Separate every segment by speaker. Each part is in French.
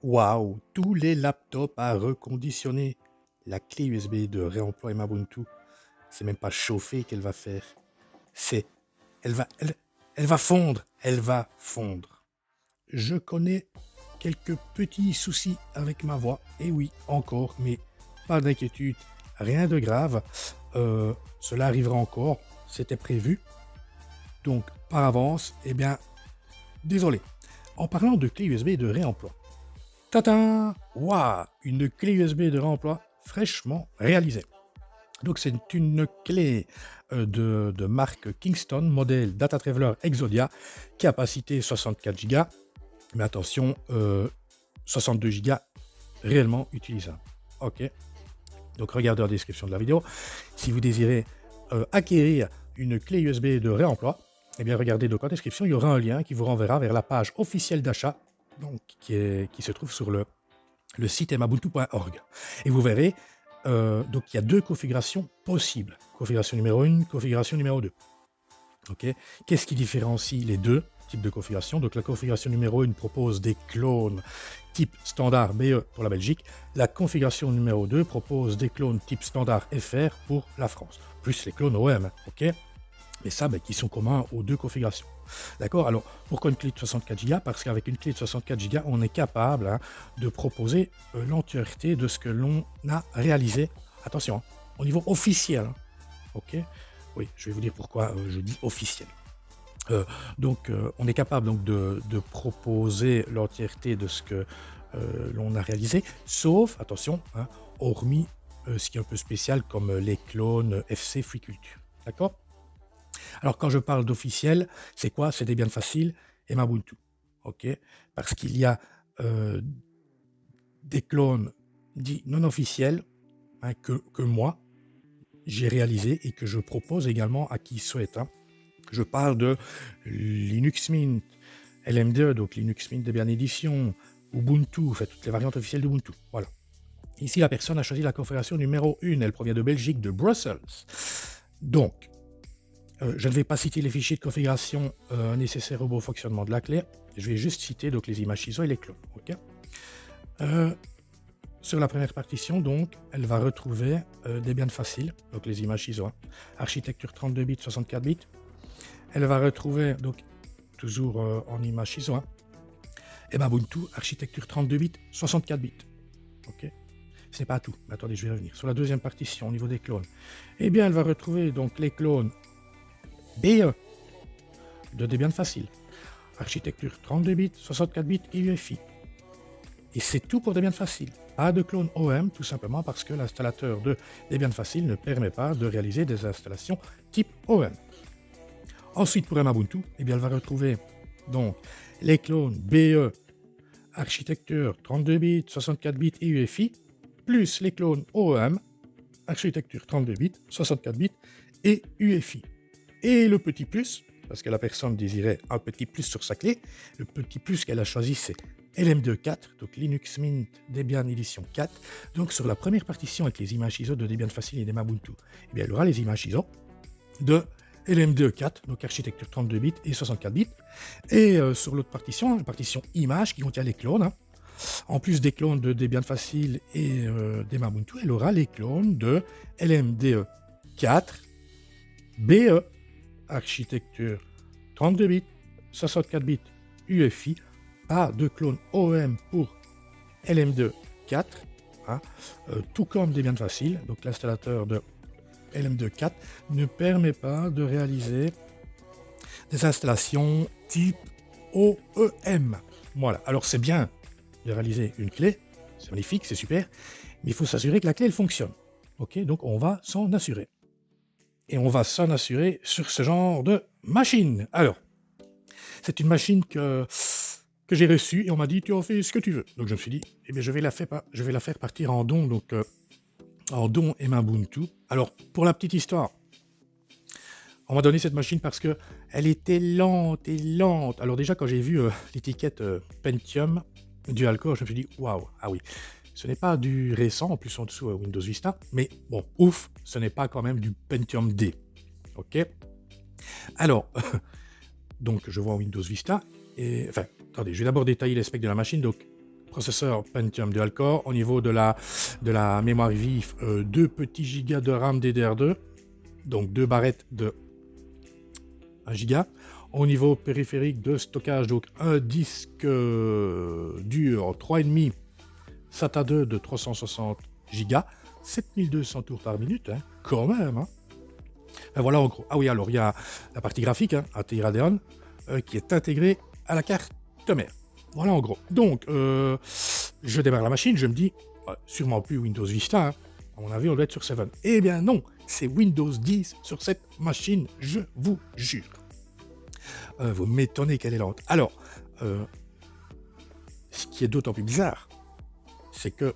Speaker 1: Waouh! Tous les laptops à reconditionner. La clé USB de réemploi Ubuntu, c'est même pas chauffer qu'elle va faire. C'est elle va elle elle va fondre, elle va fondre. Je connais quelques petits soucis avec ma voix. Et oui, encore, mais pas d'inquiétude, rien de grave. Cela arrivera encore, c'était prévu. Donc, par avance, eh bien, désolé. En parlant de clé USB de réemploi, tata! Waouh! Une clé USB de réemploi fraîchement réalisée. Donc, c'est une clé de marque Kingston, modèle Data Traveler Exodia, capacité 64 Go, mais attention, 62 Go réellement utilisable. Ok, donc regardez la description de la vidéo. Si vous désirez acquérir une clé USB de réemploi, eh bien regardez donc en description, il y aura un lien qui vous renverra vers la page officielle d'achat, donc qui se trouve sur le site emabuntu.org. Et vous verrez, donc il y a deux configurations possibles. Configuration numéro 1, configuration numéro 2. Ok. Qu'est-ce qui différencie les deux types de configuration? Donc la configuration numéro 1 propose des clones type standard BE pour la Belgique. La configuration numéro 2 propose des clones type standard FR pour la France. Plus les clones OM, ok? Mais ça, qui sont communs aux deux configurations. D'accord? Alors, pourquoi une clé de 64 Go? Parce qu'avec une clé de 64 Go, on est capable de proposer l'entièreté de ce que l'on a réalisé. Attention, au niveau officiel. Ok? Oui, je vais vous dire pourquoi je dis officiel. Euh, on est capable donc, de proposer l'entièreté de ce que l'on a réalisé, sauf, attention, hormis ce qui est un peu spécial comme les clones FC Free Culture. D'accord? Alors, quand je parle d'officiel, c'est quoi? C'est Debian Facile et Ubuntu. Ok? Parce qu'il y a euh, des clones dits non officiels que moi, j'ai réalisé et que je propose également à qui souhaite. Je parle de Linux Mint, LM2, donc Linux Mint Debian Edition, Ubuntu, en fait, toutes les variantes officielles d'Ubuntu. Voilà. Ici, la personne a choisi la configuration numéro 1. Elle provient de Belgique, de Bruxelles. Donc, je ne vais pas citer les fichiers de configuration nécessaires au bon fonctionnement de la clé. Je vais juste citer donc, les images ISO et les clones. Okay. Sur la première partition, donc, elle va retrouver Debian Facile, donc les images ISO, architecture 32 bits, 64 bits. Elle va retrouver, donc, toujours en image ISO, et Ubuntu, architecture 32 bits, 64 bits. Ok. Ce n'est pas tout. Mais attendez, je vais revenir. Sur la deuxième partition, au niveau des clones, eh bien, elle va retrouver donc les clones BE de Debian Facile, architecture 32 bits, 64 bits et UEFI. Et c'est tout pour Debian Facile. Pas de clone OM, tout simplement parce que l'installateur de Debian Facile ne permet pas de réaliser des installations type OM. Ensuite, pour Ubuntu, eh bien, elle va retrouver donc les clones BE, architecture 32 bits, 64 bits et UEFI, plus les clones OEM, architecture 32 bits, 64 bits et UEFI. Et le petit plus, parce que la personne désirait un petit plus sur sa clé, le petit plus qu'elle a choisi, c'est LM24, donc Linux Mint Debian Edition 4. Donc sur la première partition avec les images ISO de Debian Facile et d'Ubuntu, eh bien, elle aura les images ISO de LM24, donc architecture 32 bits et 64 bits. Et sur l'autre partition, la partition images qui contient les clones, en plus des clones de Debian Facile et d'Ubuntu, elle aura les clones de LMDE4, BE, architecture 32 bits, 64 bits UEFI, pas de clone OEM pour LM2.4, tout comme Debian Facile, donc l'installateur de LM2.4 ne permet pas de réaliser des installations type OEM. Voilà, alors c'est bien de réaliser une clé, c'est magnifique, c'est super, mais il faut s'assurer que la clé elle fonctionne. Ok, donc on va s'en assurer. Et on va s'en assurer sur ce genre de machine. Alors, c'est une machine que j'ai reçue et on m'a dit tu en fais ce que tu veux. Donc je me suis dit, eh bien, je vais la faire partir en don, donc en don Ubuntu. Alors, pour la petite histoire, on m'a donné cette machine parce que elle était lente et lente. Alors déjà, quand j'ai vu l'étiquette Pentium Dual Core, je me suis dit, waouh, ah oui, ce n'est pas du récent, en plus en dessous Windows Vista, mais bon, ouf, ce n'est pas quand même du Pentium D. Ok. Alors, donc je vois Windows Vista, et enfin, attendez, je vais d'abord détailler les specs de la machine. Donc, processeur Pentium dual-core. Au niveau de la mémoire vive, 2 petits gigas de RAM DDR2, donc 2 barrettes de 1 giga. Au niveau périphérique de stockage, donc un disque dur 3,5 SATA 2 de 360 gigas, 7200 tours par minute, hein, quand même. Hein. Ben voilà en gros. Ah oui, alors il y a la partie graphique, hein, ATI Radeon, qui est intégrée à la carte mère. Voilà en gros. Donc, je démarre la machine, je me dis, sûrement plus Windows Vista, hein. À mon avis, on doit être sur 7. Eh bien non, c'est Windows 10 sur cette machine, je vous jure. Vous m'étonnez qu'elle est lente. Alors, ce qui est d'autant plus bizarre, c'est que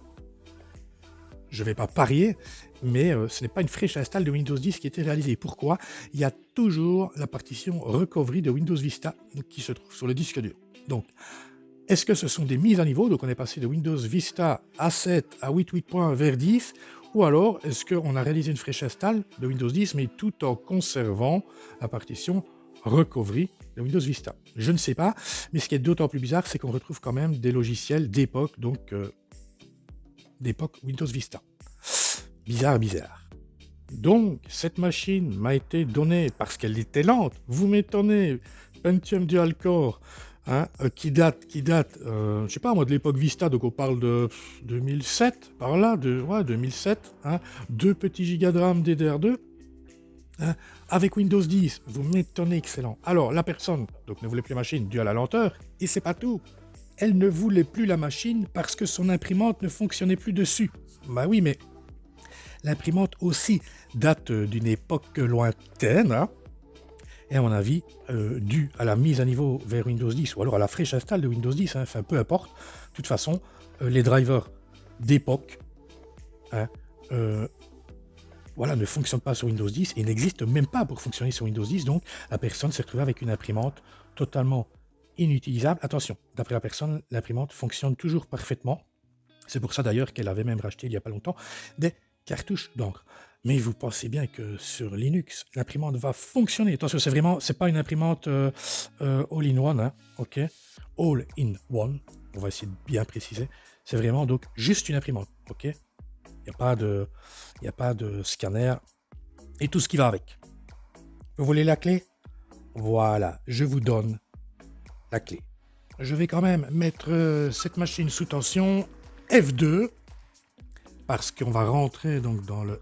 Speaker 1: je ne vais pas parier, mais ce n'est pas une fraîche install de Windows 10 qui a été réalisée. Pourquoi? Il y a toujours la partition recovery de Windows Vista qui se trouve sur le disque dur. Donc, est-ce que ce sont des mises à niveau? Donc, on est passé de Windows Vista A7 à 8.8 vers 10, ou alors est-ce qu'on a réalisé une fraîche install de Windows 10, mais tout en conservant la partition recovery de Windows Vista? Je ne sais pas, mais ce qui est d'autant plus bizarre, c'est qu'on retrouve quand même des logiciels d'époque, donc d'époque Windows Vista. Bizarre. Donc, cette machine m'a été donnée parce qu'elle était lente. Vous m'étonnez, Pentium dual-core, hein, qui date, je sais pas moi, de l'époque Vista, donc on parle de 2007, par là, 2007, hein, 2 petits gigas de RAM DDR2, hein, avec Windows 10, vous m'étonnez, excellent. Alors, la personne donc ne voulait plus la machine due à la lenteur, et c'est pas tout. Elle ne voulait plus la machine parce que son imprimante ne fonctionnait plus dessus. Bah oui, mais l'imprimante aussi date d'une époque lointaine, hein, et à mon avis, due à la mise à niveau vers Windows 10, ou alors à la fraîche install de Windows 10, hein, enfin peu importe. De toute façon, les drivers d'époque, hein, voilà, ne fonctionnent pas sur Windows 10 et n'existent même pas pour fonctionner sur Windows 10, donc la personne s'est retrouvée avec une imprimante totalement inutilisable. Attention, d'après la personne, l'imprimante fonctionne toujours parfaitement. C'est pour ça d'ailleurs qu'elle avait même racheté il n'y a pas longtemps des cartouches d'encre. Mais vous pensez bien que sur Linux, l'imprimante va fonctionner. Attention, c'est pas une imprimante all-in-one, hein, ok, all-in-one. On va essayer de bien préciser. C'est vraiment donc juste une imprimante, ok. Il n'y a pas de scanner et tout ce qui va avec. Vous voulez la clé? Voilà, je vous donne la clé. Je vais quand même mettre cette machine sous tension F2 parce qu'on va rentrer donc dans le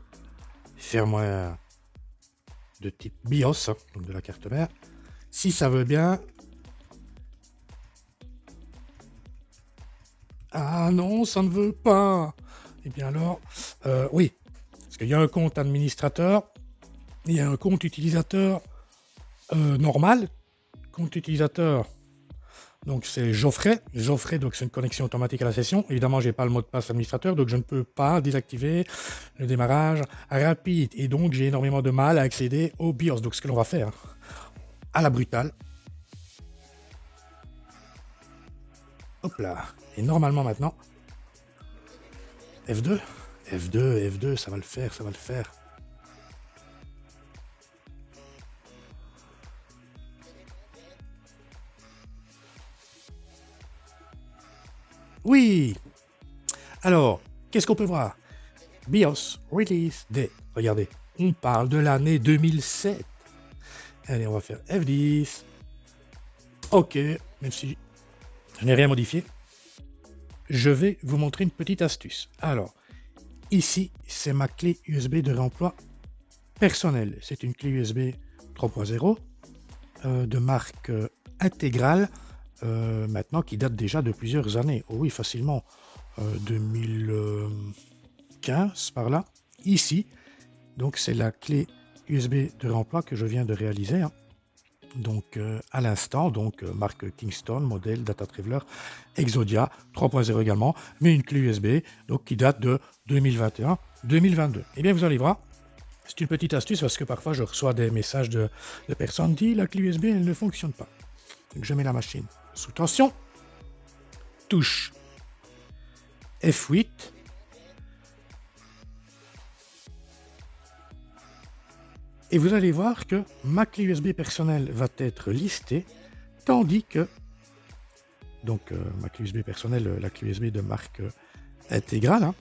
Speaker 1: firmware de type BIOS, hein, donc de la carte mère. Si ça veut bien. Ah non, ça ne veut pas. Eh bien alors, oui, parce qu'il y a un compte administrateur, il y a un compte utilisateur normal, compte utilisateur. Donc c'est Geoffrey, donc c'est une connexion automatique à la session. Évidemment, je n'ai pas le mot de passe administrateur, donc je ne peux pas désactiver le démarrage rapide. Et donc j'ai énormément de mal à accéder au BIOS. Donc ce que l'on va faire, à la brutale. Hop là. Et normalement maintenant, F2, ça va le faire. Oui. Alors, qu'est-ce qu'on peut voir? BIOS Release Date. Regardez, on parle de l'année 2007. Allez, on va faire F10. Ok, même si je n'ai rien modifié. Je vais vous montrer une petite astuce. Alors, ici, c'est ma clé USB de réemploi personnelle. C'est une clé USB 3.0 de marque intégrale. Maintenant qui date déjà de plusieurs années. Oh oui, facilement. 2015 par là. Ici, donc c'est la clé USB de réemploi que je viens de réaliser. Hein. Donc à l'instant, donc marque Kingston, modèle Data Traveler Exodia 3.0 également, mais une clé USB donc qui date de 2021-2022. Eh bien vous allez voir, c'est une petite astuce parce que parfois je reçois des messages de personnes qui disent la clé USB elle ne fonctionne pas. Donc je mets la machine sous tension, touche F8, et vous allez voir que ma clé USB personnelle va être listée, tandis que donc ma clé USB personnelle, la clé USB de marque intégrale, hein,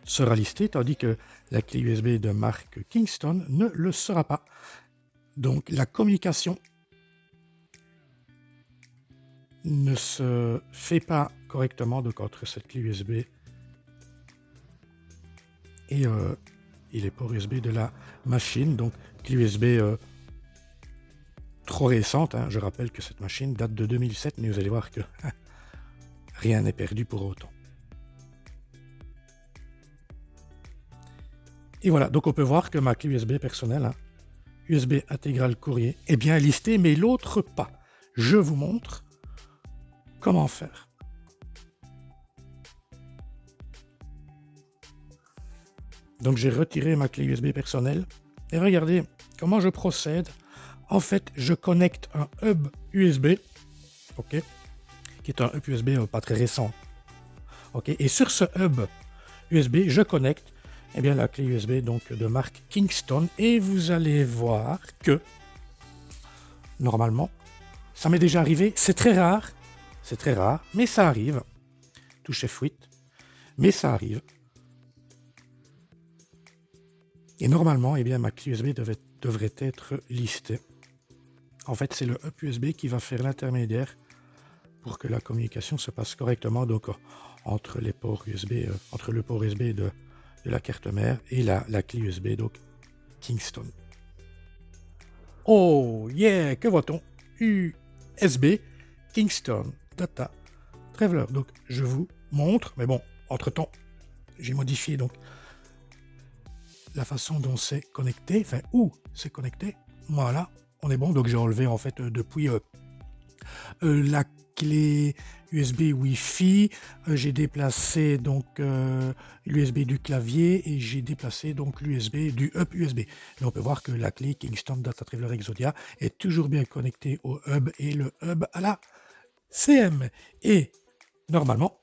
Speaker 1: sera listée, tandis que la clé USB de marque Kingston ne le sera pas. Donc la communication ne se fait pas correctement donc, entre cette clé USB et les ports USB de la machine. Donc clé USB trop récente, hein. Je rappelle que cette machine date de 2007, mais vous allez voir que rien n'est perdu pour autant. Et voilà, donc on peut voir que ma clé USB personnelle, hein, USB intégrale courrier, est bien listée, mais l'autre pas. Je vous montre comment faire. Donc j'ai retiré ma clé USB personnelle et regardez comment je procède. En fait, je connecte un hub USB, ok, qui est un hub USB pas très récent. Ok, et sur ce hub USB, je connecte bien, la clé USB donc, de marque Kingston et vous allez voir que normalement, ça m'est déjà arrivé. C'est très rare, mais ça arrive. Touche F8, mais ça arrive. Et normalement, bien, ma clé USB devrait être listée. En fait, c'est le hub USB qui va faire l'intermédiaire pour que la communication se passe correctement donc, entre les ports USB, entre le port USB de la carte mère et la clé USB, donc Kingston. Oh yeah, que voit-on? USB Kingston Data Traveler. Donc je vous montre, mais bon, entre-temps, j'ai modifié donc la façon dont c'est connecté, enfin où c'est connecté. Voilà, on est bon. Donc j'ai enlevé en fait depuis la clé USB Wi-Fi, j'ai déplacé donc l'USB du clavier et j'ai déplacé donc l'USB du hub USB. Et on peut voir que la clé Kingston Data Traveler Exodia est toujours bien connectée au hub et le hub à la CM. Et normalement,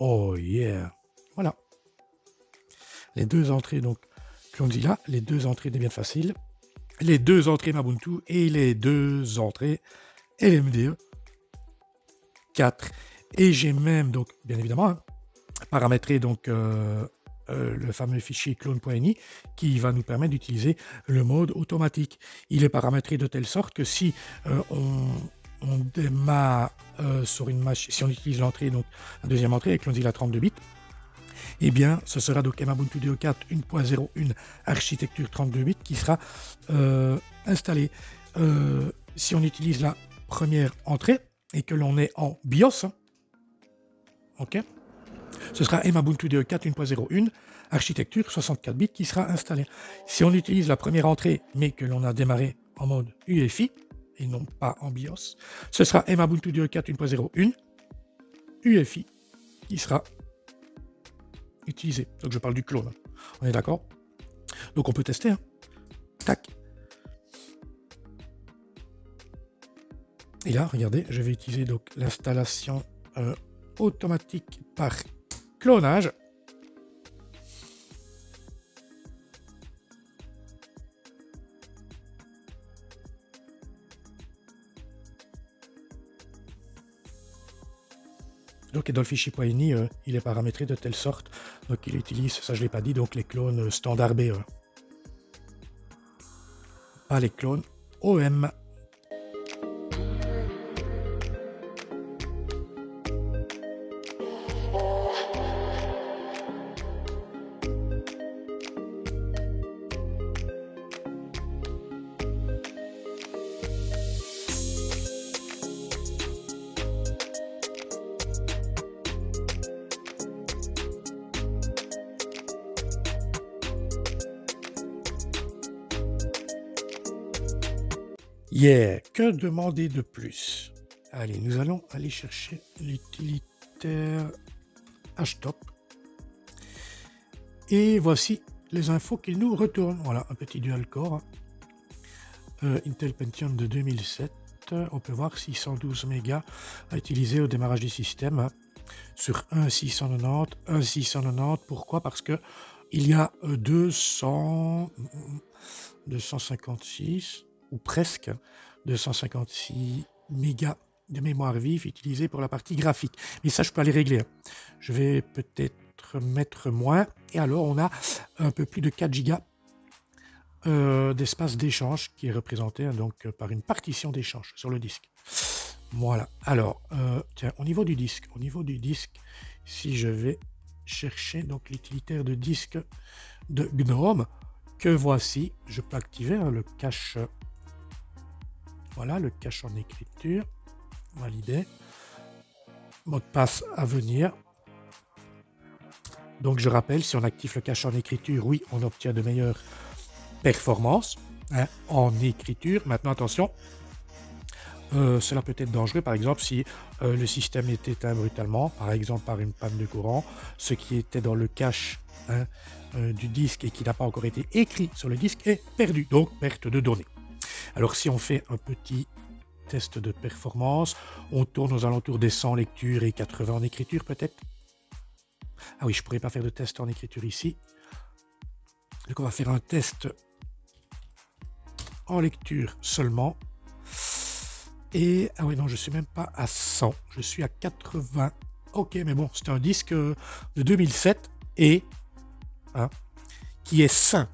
Speaker 1: oh yeah, voilà. Les deux entrées donc Clonezilla, les deux entrées Debian Facile, les deux entrées Mabuntu et les deux entrées LMDE 4. Et j'ai même donc bien évidemment paramétré donc le fameux fichier clone.ini qui va nous permettre d'utiliser le mode automatique. Il est paramétré de telle sorte que si on démarre sur une machine, si on utilise l'entrée, donc la deuxième entrée avec Clonezilla 32 bits, eh bien, ce sera donc Mabuntu DE4 1.01 architecture 32 bits qui sera installée. Si on utilise la première entrée et que l'on est en BIOS, ok, ce sera Mabuntu DE4 1.01 architecture 64 bits qui sera installée. Si on utilise la première entrée mais que l'on a démarré en mode UEFI et non pas en BIOS, ce sera Mabuntu DE4 1.01 UEFI qui sera utilisé. Donc je parle du clone. On est d'accord? Donc on peut tester. Hein. Tac. Et là, regardez, je vais utiliser donc l'installation automatique par clonage. Donc dans le fichier .ini, il est paramétré de telle sorte qu'il utilise, ça je ne l'ai pas dit, donc les clones standard BE. Pas les clones OM. Yeah, que demander de plus? Allez, nous allons aller chercher l'utilitaire htop. Et voici les infos qu'il nous retourne. Voilà, un petit dual core. Intel Pentium de 2007. On peut voir 612 mégas à utiliser au démarrage du système sur un 690. Un 690, pourquoi? Parce que il y a 256. ou presque, 256 mégas de mémoire vive utilisée pour la partie graphique. Mais ça, je peux aller régler, hein. Je vais peut-être mettre moins. Et alors, on a un peu plus de 4 gigas d'espace d'échange qui est représenté, hein, donc par une partition d'échange sur le disque. Voilà. Alors, tiens, au niveau du disque, si je vais chercher donc l'utilitaire de disque de GNOME, que voici, je peux activer, hein, le cache. Voilà, le cache en écriture. Validé. Mot de passe à venir. Donc je rappelle, si on active le cache en écriture, oui, on obtient de meilleures performances, hein, en écriture. Maintenant, attention, cela peut être dangereux, par exemple, si le système est éteint brutalement, par exemple par une panne de courant, ce qui était dans le cache, hein, du disque et qui n'a pas encore été écrit sur le disque est perdu, donc perte de données. Alors si on fait un petit test de performance, on tourne aux alentours des 100 lectures et 80 en écriture peut-être. Ah oui, je ne pourrais pas faire de test en écriture ici. Donc on va faire un test en lecture seulement. Et ah oui, non, je suis même pas à 100, je suis à 80. Ok, mais bon, c'est un disque de 2007 et hein, qui est sain.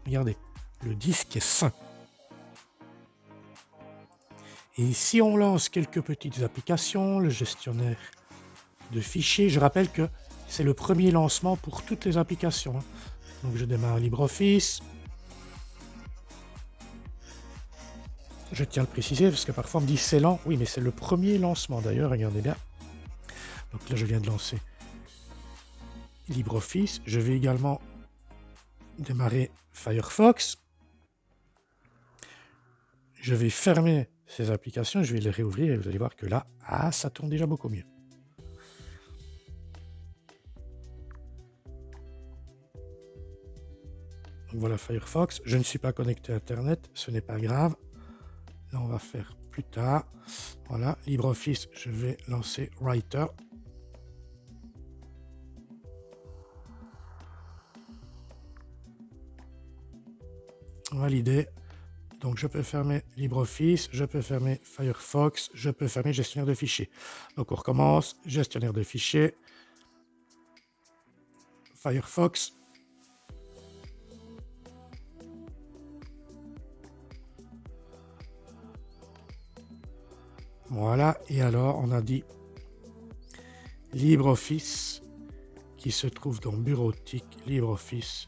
Speaker 1: Regardez, le disque est sain. Et si on lance quelques petites applications, le gestionnaire de fichiers, je rappelle que c'est le premier lancement pour toutes les applications. Donc je démarre LibreOffice. Je tiens à le préciser parce que parfois on me dit c'est lent. Oui, mais c'est le premier lancement d'ailleurs, regardez bien. Donc là je viens de lancer LibreOffice. Je vais également démarrer Firefox. Je vais fermer ces applications, je vais les réouvrir et vous allez voir que là, ça tourne déjà beaucoup mieux. Donc voilà Firefox. Je ne suis pas connecté à Internet, ce n'est pas grave. Là, on va faire plus tard. Voilà, LibreOffice, je vais lancer Writer. Validé. Donc je peux fermer LibreOffice, je peux fermer Firefox, je peux fermer gestionnaire de fichiers. Donc on recommence, gestionnaire de fichiers, Firefox. Voilà, et alors on a dit LibreOffice qui se trouve dans Bureautique, LibreOffice.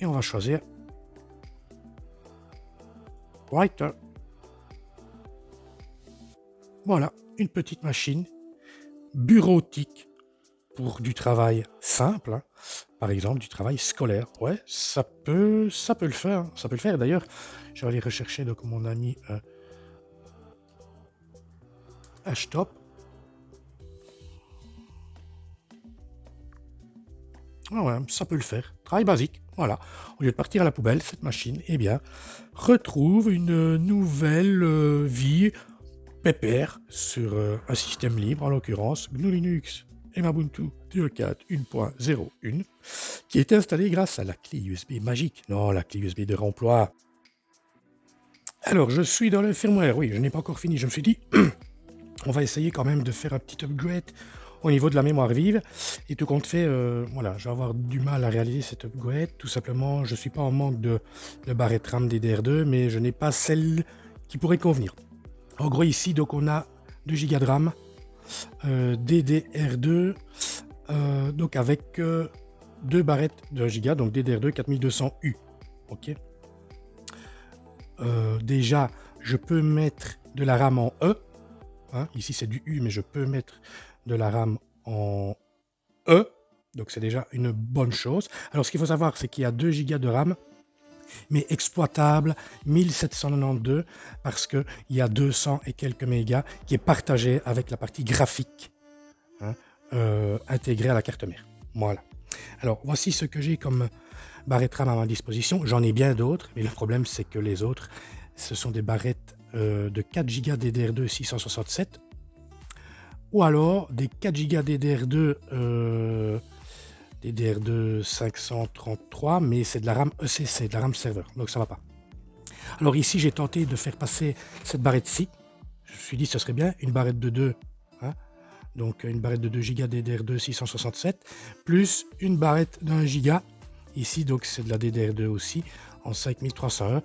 Speaker 1: Et on va choisir Writer. Voilà, une petite machine bureautique pour du travail simple, hein. Par exemple du travail scolaire. Ouais, ça peut le faire, hein. Ça peut le faire. D'ailleurs, je vais aller rechercher donc mon ami Htop. Ah ouais, ça peut le faire. Travail basique. Voilà. Au lieu de partir à la poubelle, cette machine, eh bien, retrouve une nouvelle vie pépère sur un système libre, en l'occurrence GNU Linux et Ubuntu 2.4 1.01, qui est installé grâce à la clé USB magique. Non, la clé USB de réemploi. Alors, je suis dans le firmware. Oui, je n'ai pas encore fini. Je me suis dit, on va essayer quand même de faire un petit upgrade au niveau de la mémoire vive. Et tout compte fait, voilà, je vais avoir du mal à réaliser cet upgrade. Tout simplement, je ne suis pas en manque de barrette RAM DDR2, mais je n'ai pas celle qui pourrait convenir. En gros, ici, donc on a 2 Go de RAM, DDR2, donc avec 2 barrettes de 1 Go, donc DDR2 4200U. Ok. Déjà, je peux mettre de la RAM en E. Hein, ici, c'est du U, mais je peux mettre de la RAM en E. Donc, c'est déjà une bonne chose. Alors, ce qu'il faut savoir, c'est qu'il y a 2 Go de RAM, mais exploitable 1792 parce qu'il y a 200 et quelques mégas qui est partagé avec la partie graphique, hein, intégrée à la carte mère. Voilà. Alors, voici ce que j'ai comme barrette RAM à ma disposition. J'en ai bien d'autres, mais le problème, c'est que les autres, ce sont des barrettes de 4 Go DDR2 667 ou alors des 4 Go DDR2 533, mais c'est de la RAM ECC, de la RAM serveur, donc ça va pas. Alors ici, j'ai tenté de faire passer cette barrette-ci. Je me suis dit, ce serait bien une barrette de 2, hein, donc une barrette de 2 Go DDR2 667, plus une barrette d'1 Go. Ici, donc c'est de la DDR2 aussi, en 5301,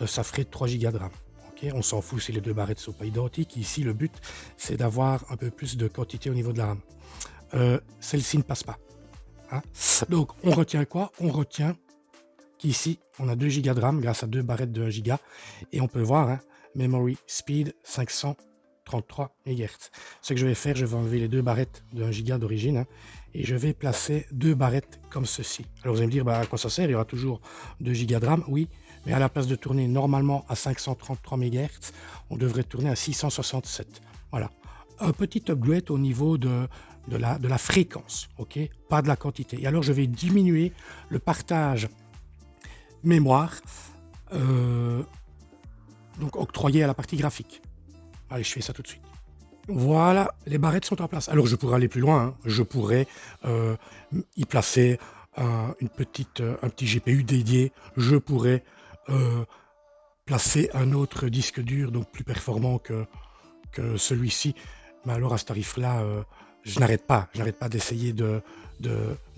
Speaker 1: ça ferait 3 Go de RAM. Okay, on s'en fout si les deux barrettes ne sont pas identiques. Ici, le but, c'est d'avoir un peu plus de quantité au niveau de la RAM. Celle-ci ne passe pas. Hein. Donc, on retient quoi? On retient qu'ici, on a 2 Go de RAM grâce à deux barrettes de 1 Go. Et on peut voir, hein, Memory Speed 533 MHz. Ce que je vais faire, je vais enlever les deux barrettes de 1 Go d'origine, hein, et je vais placer deux barrettes comme ceci. Alors vous allez me dire, bah, à quoi ça sert? Il y aura toujours 2 Go de RAM. Oui, mais à la place de tourner normalement à 533 MHz, on devrait tourner à 667. Voilà. Un petit upgrade au niveau de la fréquence, ok, pas de la quantité. Et alors je vais diminuer le partage mémoire donc octroyé à la partie graphique. Allez, je fais ça tout de suite. Voilà, les barrettes sont en place. Alors je pourrais aller plus loin, hein. Je pourrais y placer un petit GPU dédié. Je pourrais placer un autre disque dur, donc plus performant que celui-ci. Mais alors à ce tarif-là, je n'arrête pas d'essayer de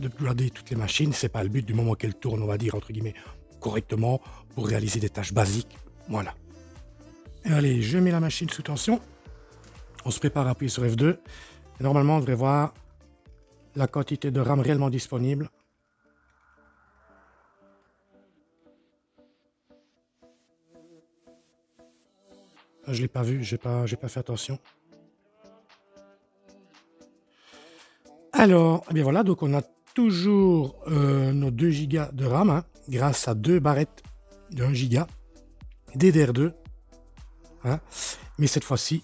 Speaker 1: upgrader toutes les machines. C'est pas le but, du moment qu'elles tournent, on va dire, entre guillemets, correctement, pour réaliser des tâches basiques. Voilà. Et allez, je mets la machine sous tension. On se prépare à appuyer sur F2. Et normalement, on devrait voir la quantité de RAM réellement disponible. Je ne l'ai pas vu, j'ai pas fait attention. Alors, eh bien voilà, donc on a toujours nos 2 Go de RAM, hein, grâce à deux barrettes de 1 Go DDR2, hein, mais cette fois-ci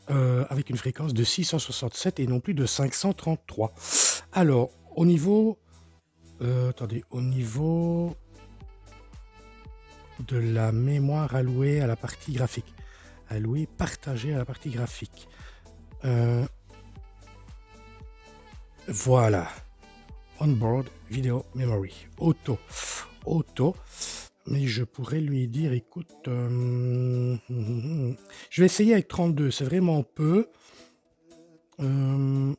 Speaker 1: avec une fréquence de 667 et non plus de 533. Alors, au niveau au niveau de la mémoire allouée à la partie graphique, partagée à la partie graphique. Voilà. Onboard Video Memory. Auto. Mais je pourrais lui dire, écoute, je vais essayer avec 32, c'est vraiment peu. Je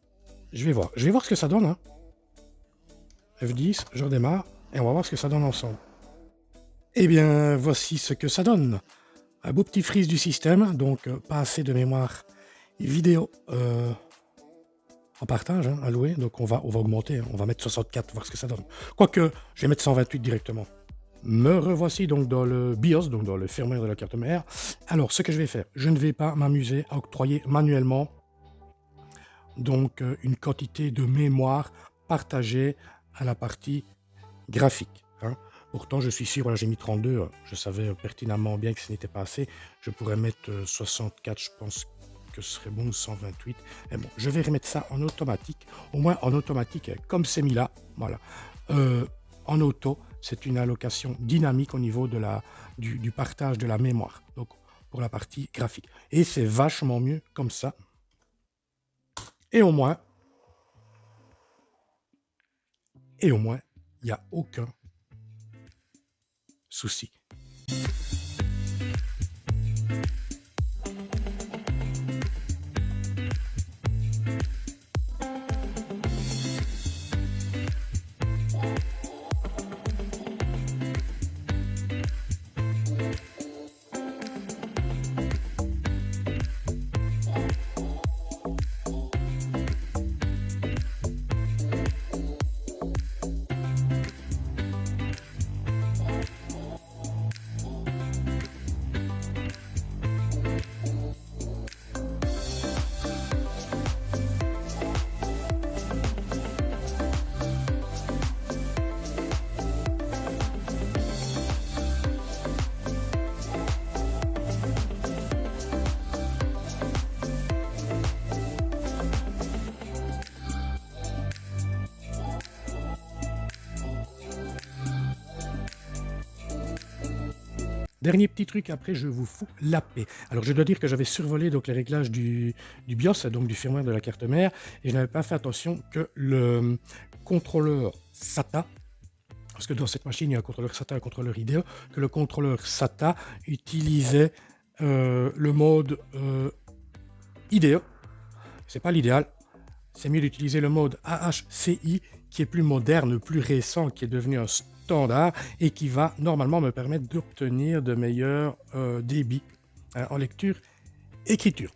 Speaker 1: vais voir ce que ça donne, hein. F10, je redémarre, et on va voir ce que ça donne ensemble. Eh bien, voici ce que ça donne. Un beau petit freeze du système, donc pas assez de mémoire vidéo en partage, hein, alloué, donc on va augmenter, hein. On va mettre 64, voir ce que ça donne. Quoique, je vais mettre 128 directement. Me revoici donc dans le BIOS, donc dans le firmware de la carte mère. Alors, ce que je vais faire, je ne vais pas m'amuser à octroyer manuellement donc une quantité de mémoire partagée à la partie graphique, hein. Pourtant, je suis sûr, voilà, j'ai mis 32, je savais pertinemment bien que ce n'était pas assez. Je pourrais mettre 64, je pense que ce serait bon, 128. Et bon, je vais remettre ça en automatique, au moins en automatique, comme c'est mis là, voilà. En auto, c'est une allocation dynamique au niveau de du partage de la mémoire, donc pour la partie graphique. Et c'est vachement mieux comme ça. Et au moins, il n'y a aucun souci. Dernier petit truc, après je vous fous la paix. Alors je dois dire que j'avais survolé donc les réglages du BIOS, donc du firmware de la carte mère, et je n'avais pas fait attention que le contrôleur SATA, parce que dans cette machine il y a un contrôleur SATA et un contrôleur IDE, que le contrôleur SATA utilisait le mode IDE. C'est pas l'idéal, c'est mieux d'utiliser le mode AHCI qui est plus moderne, plus récent, qui est devenu un standard et qui va normalement me permettre d'obtenir de meilleurs débits en lecture, écriture.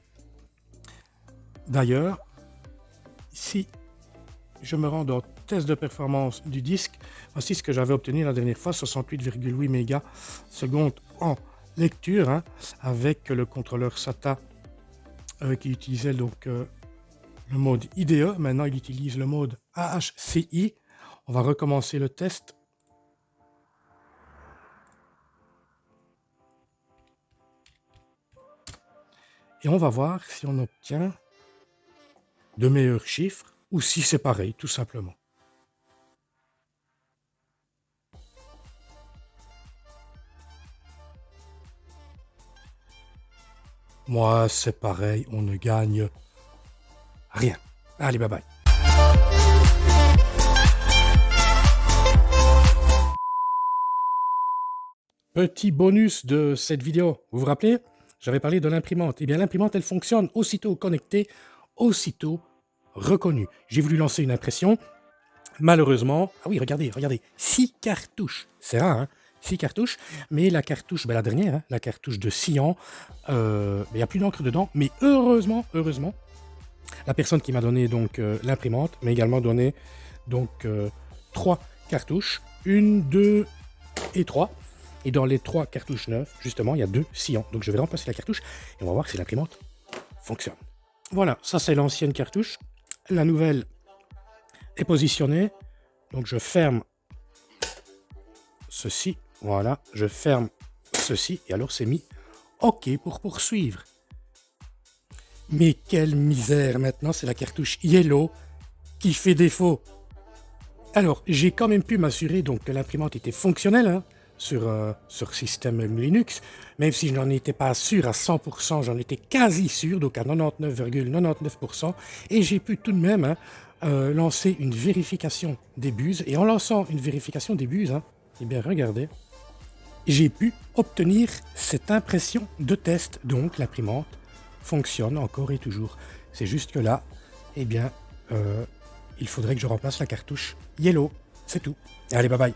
Speaker 1: D'ailleurs, si je me rends dans test de performance du disque, voici ce que j'avais obtenu la dernière fois, 68,8 mégas secondes en lecture, avec le contrôleur SATA qui utilisait donc le mode IDE. Maintenant il utilise le mode AHCI. On va recommencer le test. Et on va voir si on obtient de meilleurs chiffres ou si c'est pareil, tout simplement. Moi, c'est pareil, on ne gagne rien. Allez, bye bye. Petit bonus de cette vidéo, vous vous rappelez? J'avais parlé de l'imprimante. Eh bien, l'imprimante, elle fonctionne aussitôt connectée, aussitôt reconnue. J'ai voulu lancer une impression. Malheureusement, ah oui, regardez, 6 cartouches. C'est rare, hein? 6 cartouches, mais la cartouche, la dernière, la cartouche de cyan, il n'y a plus d'encre dedans, mais heureusement, la personne qui m'a donné donc l'imprimante m'a également donné donc 3 cartouches, 1, 2 et 3. Et dans les 3 cartouches neuves, justement, il y a 2 cyans. Donc je vais remplacer la cartouche et on va voir si l'imprimante fonctionne. Voilà, ça c'est l'ancienne cartouche. La nouvelle est positionnée. Donc je ferme ceci. Voilà, je ferme ceci. Et alors c'est mis OK pour poursuivre. Mais quelle misère maintenant, c'est la cartouche Yellow qui fait défaut. Alors, j'ai quand même pu m'assurer donc que l'imprimante était fonctionnelle sur système Linux, même si je n'en étais pas sûr à 100%, j'en étais quasi sûr, donc à 99,99%, et j'ai pu tout de même lancer une vérification des buses, et en lançant une vérification des buses, eh bien regardez, j'ai pu obtenir cette impression de test, donc l'imprimante fonctionne encore et toujours. C'est juste que là, eh bien, il faudrait que je remplace la cartouche Yellow, c'est tout. Allez, bye bye.